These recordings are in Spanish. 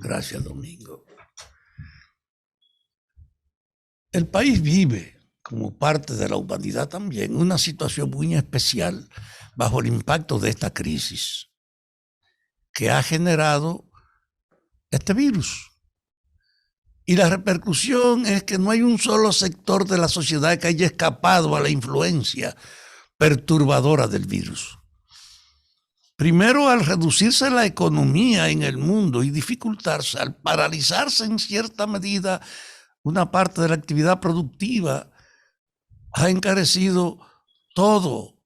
Gracias, Domingo. El país vive, como parte de la humanidad también, una situación muy especial bajo el impacto de esta crisis que ha generado este virus. Y la repercusión es que no hay un solo sector de la sociedad que haya escapado a la influencia perturbadora del virus. Primero, al reducirse la economía en el mundo y dificultarse, al paralizarse en cierta medida una parte de la actividad productiva, ha encarecido todo,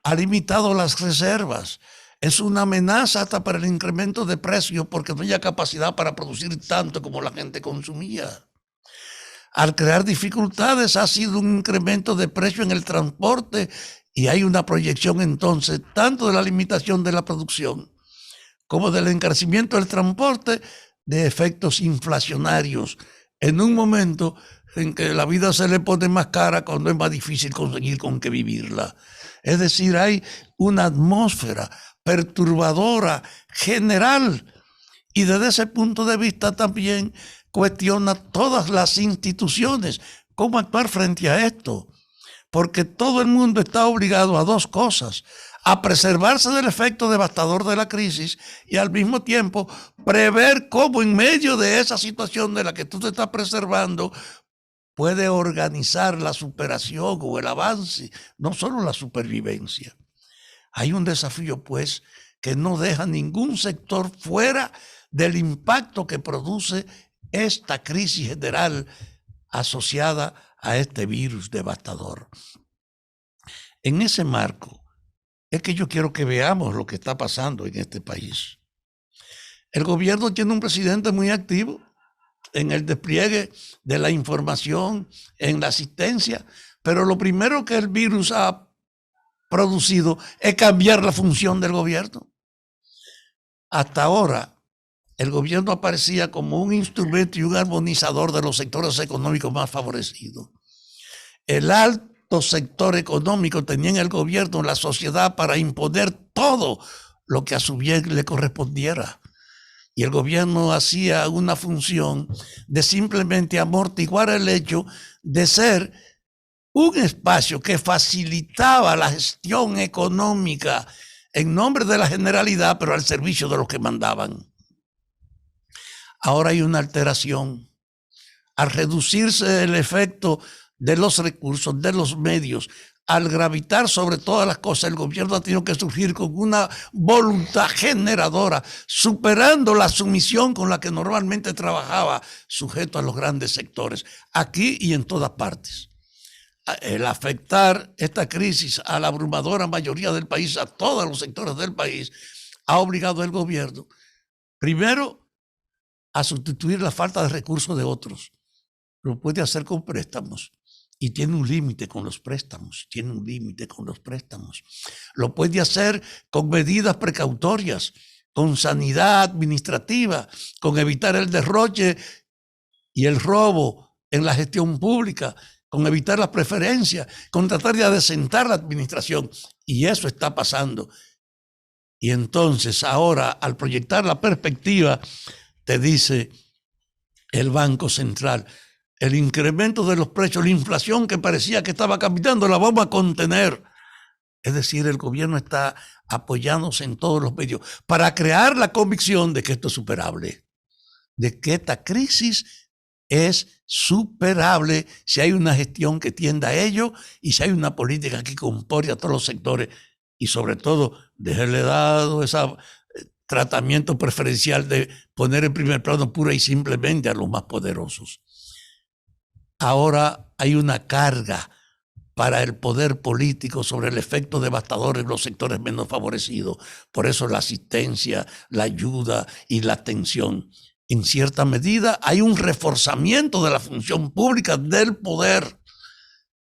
ha limitado las reservas. Es una amenaza hasta para el incremento de precios porque no hay capacidad para producir tanto como la gente consumía. Al crear dificultades ha sido un incremento de precio en el transporte y hay una proyección entonces tanto de la limitación de la producción como del encarecimiento del transporte de efectos inflacionarios en un momento en que la vida se le pone más cara cuando es más difícil conseguir con qué vivirla. Es decir, hay una atmósfera perturbadora general y desde ese punto de vista también cuestiona todas las instituciones cómo actuar frente a esto, porque todo el mundo está obligado a dos cosas: a preservarse del efecto devastador de la crisis y al mismo tiempo prever cómo en medio de esa situación de la que tú te estás preservando puede organizar la superación o el avance, no solo la supervivencia. Hay un desafío, pues, que no deja ningún sector fuera del impacto que produce esta crisis general asociada a este virus devastador. En ese marco es que yo quiero que veamos lo que está pasando en este país. El gobierno tiene un presidente muy activo en el despliegue de la información, en la asistencia, pero lo primero que el virus ha producido es cambiar la función del gobierno. Hasta ahora, el gobierno aparecía como un instrumento y un armonizador de los sectores económicos más favorecidos. El alto sector económico tenía en el gobierno la sociedad para imponer todo lo que a su bien le correspondiera. Y el gobierno hacía una función de simplemente amortiguar el hecho de ser un espacio que facilitaba la gestión económica en nombre de la generalidad, pero al servicio de los que mandaban. Ahora hay una alteración. Al reducirse el efecto de los recursos, de los medios, al gravitar sobre todas las cosas, el gobierno ha tenido que surgir con una voluntad generadora, superando la sumisión con la que normalmente trabajaba, sujeto a los grandes sectores, aquí y en todas partes. El afectar esta crisis a la abrumadora mayoría del país, a todos los sectores del país, ha obligado al gobierno, primero, a sustituir la falta de recursos de otros. Lo puede hacer con préstamos y tiene un límite con los préstamos, Lo puede hacer con medidas precautorias, con sanidad administrativa, con evitar el derroche y el robo en la gestión pública, con evitar las preferencias, con tratar de adecentar la administración. Y eso está pasando. Y entonces ahora, al proyectar la perspectiva, te dice el Banco Central, el incremento de los precios, la inflación que parecía que estaba caminando, la vamos a contener. Es decir, el gobierno está apoyándose en todos los medios para crear la convicción de que esto es superable, de que esta crisis es superable si hay una gestión que tienda a ello y si hay una política que comporte a todos los sectores y sobre todo dejarle dado ese tratamiento preferencial de poner en primer plano pura y simplemente a los más poderosos. Ahora hay una carga para el poder político sobre el efecto devastador en los sectores menos favorecidos. Por eso la asistencia, la ayuda y la atención. En cierta medida hay un reforzamiento de la función pública del poder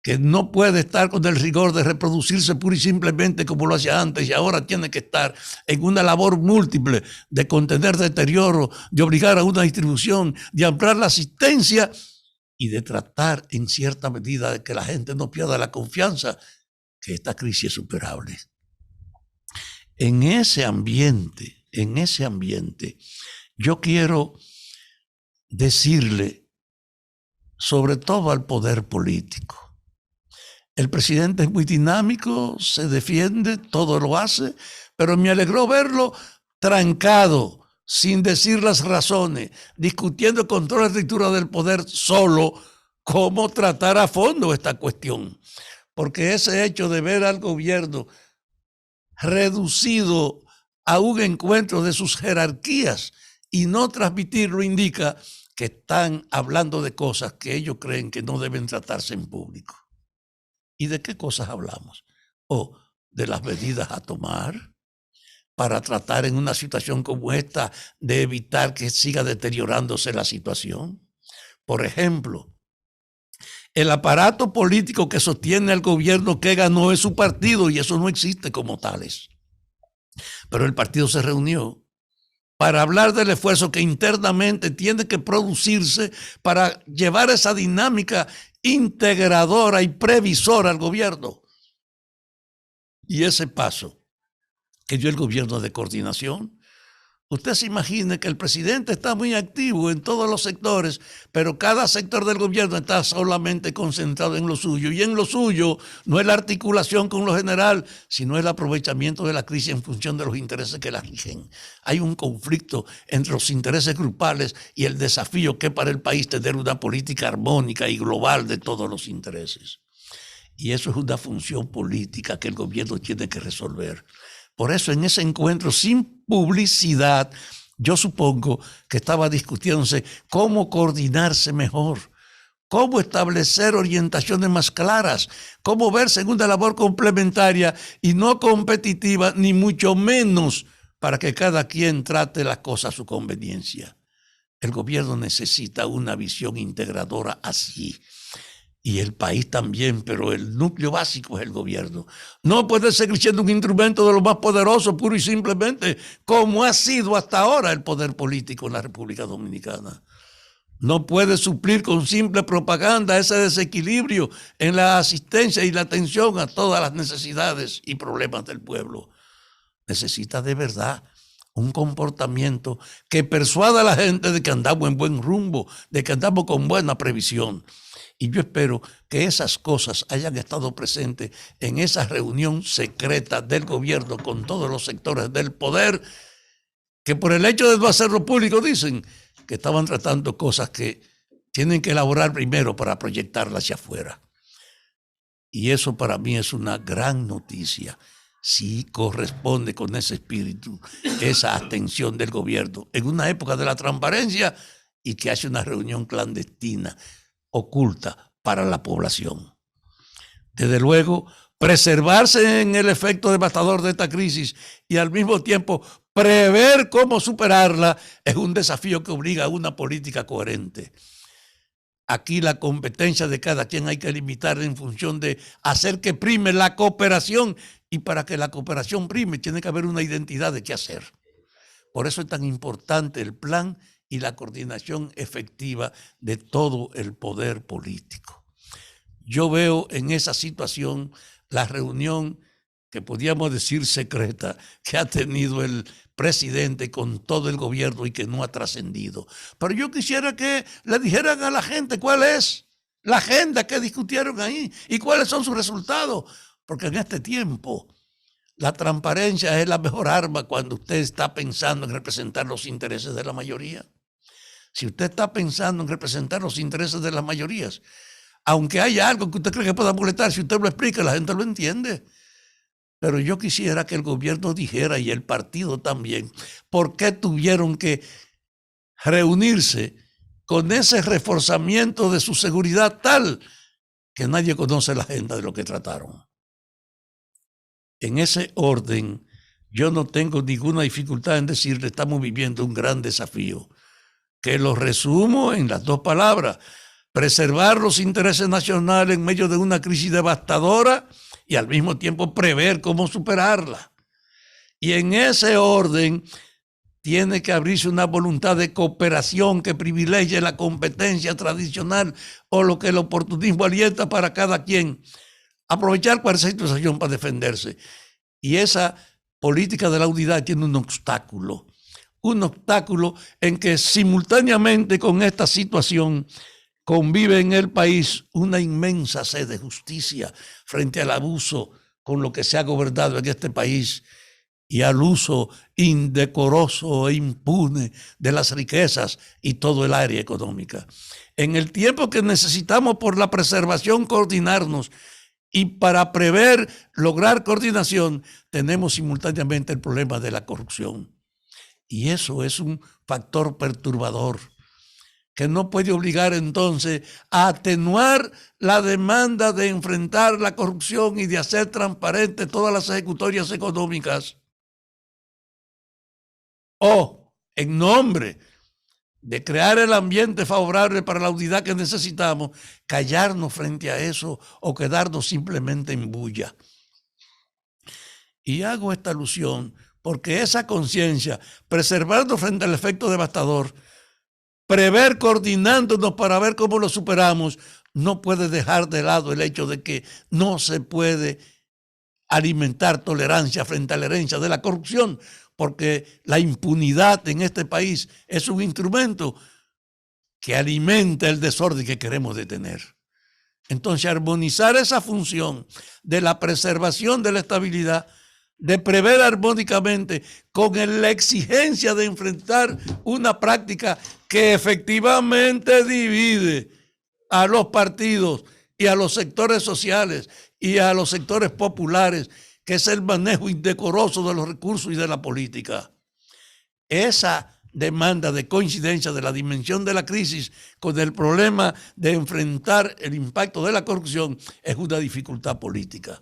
que no puede estar con el rigor de reproducirse pura y simplemente como lo hacía antes y ahora tiene que estar en una labor múltiple de contener deterioro, de obligar a una distribución, de ampliar la asistencia y de tratar en cierta medida de que la gente no pierda la confianza que esta crisis es superable. En ese ambiente, yo quiero decirle, sobre todo al poder político, el presidente es muy dinámico, se defiende, todo lo hace, pero me alegró verlo trancado, sin decir las razones, discutiendo con toda la estructura del poder solo cómo tratar a fondo esta cuestión. Porque ese hecho de ver al gobierno reducido a un encuentro de sus jerarquías y no transmitirlo indica que están hablando de cosas que ellos creen que no deben tratarse en público. ¿Y de qué cosas hablamos? O de las medidas a tomar para tratar en una situación como esta de evitar que siga deteriorándose la situación. Por ejemplo, el aparato político que sostiene al gobierno que ganó es su partido y eso no existe como tales. Pero el partido se reunió para hablar del esfuerzo que internamente tiene que producirse para llevar esa dinámica integradora y previsora al gobierno. Y ese paso que dio el gobierno de coordinación, usted se imagine que el presidente está muy activo en todos los sectores, pero cada sector del gobierno está solamente concentrado en lo suyo. Y en lo suyo no es la articulación con lo general, sino el aprovechamiento de la crisis en función de los intereses que la rigen. Hay un conflicto entre los intereses grupales y el desafío que para el país tener una política armónica y global de todos los intereses. Y eso es una función política que el gobierno tiene que resolver. Por eso en ese encuentro sin publicidad, yo supongo que estaba discutiéndose cómo coordinarse mejor, cómo establecer orientaciones más claras, cómo verse en una labor complementaria y no competitiva, ni mucho menos para que cada quien trate las cosas a su conveniencia. El gobierno necesita una visión integradora así. Y el país también, pero el núcleo básico es el gobierno. No puede seguir siendo un instrumento de lo más poderoso, puro y simplemente, como ha sido hasta ahora el poder político en la República Dominicana. No puede suplir con simple propaganda ese desequilibrio en la asistencia y la atención a todas las necesidades y problemas del pueblo. Necesita de verdad un comportamiento que persuada a la gente de que andamos en buen rumbo, de que andamos con buena previsión. Y yo espero que esas cosas hayan estado presentes en esa reunión secreta del gobierno con todos los sectores del poder, que por el hecho de no hacerlo público dicen que estaban tratando cosas que tienen que elaborar primero para proyectarlas hacia afuera. Y eso para mí es una gran noticia. Sí corresponde con ese espíritu, esa atención del gobierno en una época de la transparencia y que hace una reunión clandestina, oculta para la población. Desde luego, preservarse en el efecto devastador de esta crisis y al mismo tiempo prever cómo superarla es un desafío que obliga a una política coherente. Aquí la competencia de cada quien hay que limitar en función de hacer que prime la cooperación, y para que la cooperación prime tiene que haber una identidad de qué hacer. Por eso es tan importante el plan y la coordinación efectiva de todo el poder político. Yo veo en esa situación la reunión que podríamos decir secreta que ha tenido el presidente con todo el gobierno y que no ha trascendido. Pero yo quisiera que le dijeran a la gente cuál es la agenda que discutieron ahí y cuáles son sus resultados. Porque en este tiempo la transparencia es la mejor arma cuando usted está pensando en representar los intereses de la mayoría. Si usted está pensando en representar los intereses de las mayorías, aunque haya algo que usted cree que pueda molestar, si usted lo explica, la gente lo entiende. Pero yo quisiera que el gobierno dijera, y el partido también, por qué tuvieron que reunirse con ese reforzamiento de su seguridad tal que nadie conoce la agenda de lo que trataron. En ese orden, yo no tengo ninguna dificultad en decirle, estamos viviendo un gran desafío, que lo resumo en las dos palabras: preservar los intereses nacionales en medio de una crisis devastadora y al mismo tiempo prever cómo superarla. Y en ese orden tiene que abrirse una voluntad de cooperación que privilegie la competencia tradicional o lo que el oportunismo alienta para cada quien. Aprovechar cualquier situación para defenderse. Y esa política de la unidad tiene un obstáculo. un obstáculo en que simultáneamente con esta situación convive en el país una inmensa sed de justicia frente al abuso con lo que se ha gobernado en este país y al uso indecoroso e impune de las riquezas y todo el área económica. En el tiempo que necesitamos por la preservación coordinarnos y para prever, lograr coordinación, tenemos simultáneamente el problema de la corrupción. Y eso es un factor perturbador que no puede obligar entonces a atenuar la demanda de enfrentar la corrupción y de hacer transparentes todas las ejecutorias económicas. O, en nombre de crear el ambiente favorable para la unidad que necesitamos, callarnos frente a eso o quedarnos simplemente en bulla. Y hago esta alusión porque esa conciencia, preservarnos frente al efecto devastador, prever coordinándonos para ver cómo lo superamos, no puede dejar de lado el hecho de que no se puede alimentar tolerancia frente a la herencia de la corrupción, porque la impunidad en este país es un instrumento que alimenta el desorden que queremos detener. Entonces, armonizar esa función de la preservación de la estabilidad, de prever armónicamente con la exigencia de enfrentar una práctica que efectivamente divide a los partidos y a los sectores sociales y a los sectores populares, que es el manejo indecoroso de los recursos y de la política. Esa demanda de coincidencia de la dimensión de la crisis con el problema de enfrentar el impacto de la corrupción es una dificultad política.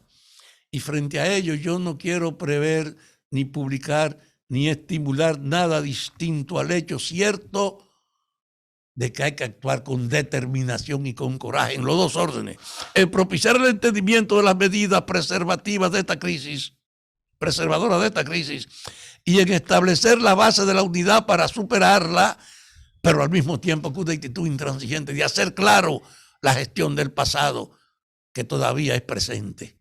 Y frente a ello yo no quiero prever, ni publicar, ni estimular nada distinto al hecho cierto de que hay que actuar con determinación y con coraje en los dos órdenes. El propiciar el entendimiento de las medidas preservativas de esta crisis, preservadoras de esta crisis, y en establecer la base de la unidad para superarla, pero al mismo tiempo con una actitud intransigente de hacer claro la gestión del pasado que todavía es presente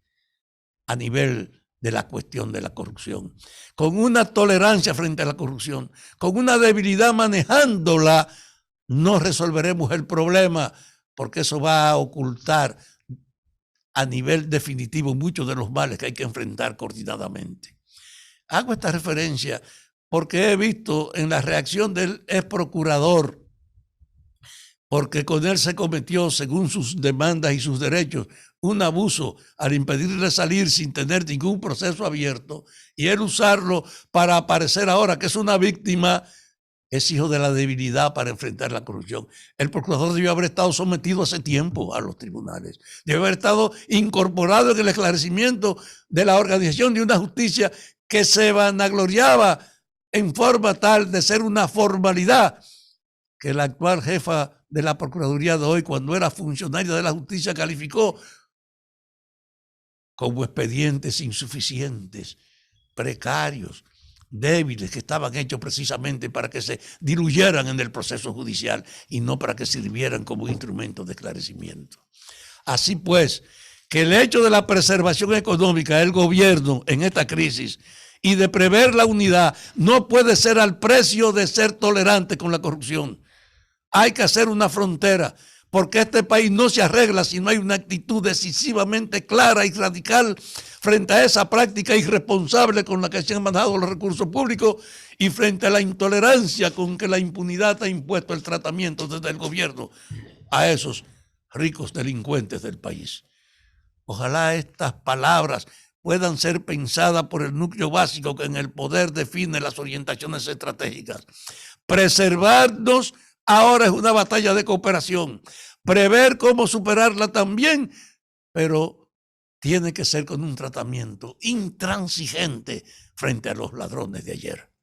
a nivel de la cuestión de la corrupción, con una tolerancia frente a la corrupción, con una debilidad manejándola. No resolveremos el problema porque eso va a ocultar a nivel definitivo muchos de los males que hay que enfrentar coordinadamente. Hago esta referencia porque he visto en la reacción del ex procurador, porque con él se cometió, según sus demandas y sus derechos, un abuso al impedirle salir sin tener ningún proceso abierto, y él usarlo para aparecer ahora que es una víctima. Es hijo de la debilidad para enfrentar la corrupción. El procurador debió haber estado sometido hace tiempo a los tribunales. Debió haber estado incorporado en el esclarecimiento de la organización de una justicia que se vanagloriaba en forma tal de ser una formalidad que la actual jefa de la Procuraduría de hoy, cuando era funcionaria de la justicia, calificó como expedientes insuficientes, precarios, débiles, que estaban hechos precisamente para que se diluyeran en el proceso judicial y no para que sirvieran como instrumento de esclarecimiento. Así pues, que el hecho de la preservación económica del gobierno en esta crisis y de prever la unidad no puede ser al precio de ser tolerante con la corrupción. Hay que hacer una frontera, porque este país no se arregla si no hay una actitud decisivamente clara y radical frente a esa práctica irresponsable con la que se han manejado los recursos públicos y frente a la intolerancia con que la impunidad ha impuesto el tratamiento desde el gobierno a esos ricos delincuentes del país. Ojalá estas palabras puedan ser pensadas por el núcleo básico que en el poder define las orientaciones estratégicas. Preservarnos ahora es una batalla de cooperación. Prever cómo superarla también, pero tiene que ser con un tratamiento intransigente frente a los ladrones de ayer.